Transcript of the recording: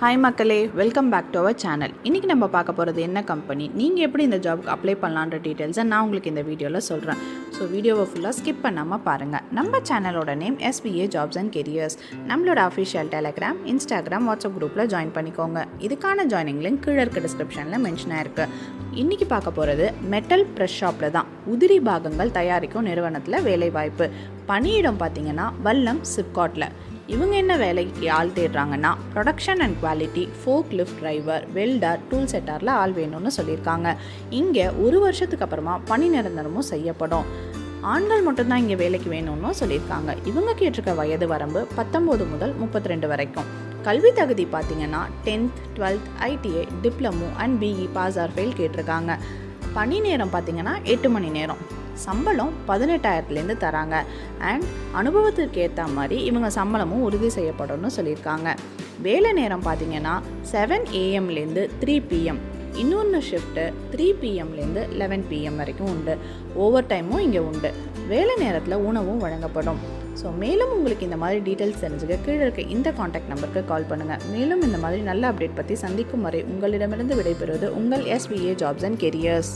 Hi மக்களே, welcome back to our channel. இன்றைக்கி நம்ம பார்க்க போகிறது என்ன கம்பெனி, நீங்கள் எப்படி இந்த ஜாபுக்கு அப்ளை பண்ணலான்ற டீட்டெயில்ஸை நான் உங்களுக்கு இந்த வீடியோவில் சொல்கிறேன். ஸோ வீடியோவை ஃபுல்லாக ஸ்கிப் பண்ணாமல் பாருங்கள். நம்ம சேனலோட name SBA jobs and careers. நம்மளோட அஃபிஷியல் டெலகிராம், இன்ஸ்டாகிராம், வாட்ஸ்அப் குரூப்பில் ஜாயின் பண்ணிக்கோங்க. இதுக்கான ஜாயினிங் லிங்க் கீழே இருக்க டிஸ்கிரிப்ஷனில் மென்ஷன் ஆயிருக்கு. இன்றைக்கி பார்க்க போகிறது மெட்டல் ப்ரெஷ் ஷாப்பில் தான். உதிரி பாகங்கள் தயாரிக்கும் நிறுவனத்தில் வேலைவாய்ப்பு. பணியிடம் பார்த்திங்கன்னா வல்லம் சிப்காட்டில். இவங்க என்ன வேலைக்கு ஆள் தேடுறாங்கன்னா production and quality, forklift driver, welder, tool செட்டாரில் ஆள் வேணும்னு சொல்லியிருக்காங்க. இங்கே 1 வருஷத்துக்கு அப்புறமா பணி நிரந்தரமும் செய்யப்படும். ஆண்கள் மட்டும்தான் இங்கே வேலைக்கு வேணும்னு சொல்லியிருக்காங்க. இவங்க கேட்டிருக்க வயது வரம்பு 19 முதல் 32 வரைக்கும். கல்வி தகுதி பார்த்தீங்கன்னா 10th, 12th, ITI, diploma and BE pass or fail கேட்டிருக்காங்க. பணி நேரம் பார்த்தீங்கன்னா 8 மணி நேரம். சம்பளம் 18,000லேருந்து தராங்க. அண்ட் அனுபவத்திற்கு ஏற்ற மாதிரி இவங்க சம்பளமும் உறுதி செய்யப்படும்னு சொல்லியிருக்காங்க. வேலை நேரம் பார்த்தீங்கன்னா 7 AM-லேருந்து 3 PM. இன்னொன்று ஷிஃப்ட்டு 3 PM-லேருந்து 11 PM வரைக்கும் உண்டு. ஓவர் டைமும் இங்கே உண்டு. வேலை நேரத்தில் உணவும் வழங்கப்படும். ஸோ மேலும் உங்களுக்கு இந்த மாதிரி டீட்டெயில்ஸ் தெரிஞ்சுக்க கீழே இருக்க இந்த காண்டாக்ட் நம்பருக்கு கால் பண்ணுங்கள். மேலும் இந்த மாதிரி நல்ல அப்டேட் பற்றி சந்திக்கும் வரை உங்களிடமிருந்து விடைபெறுவது உங்கள் SBA ஜாப்ஸ் அண்ட் கெரியர்ஸ்.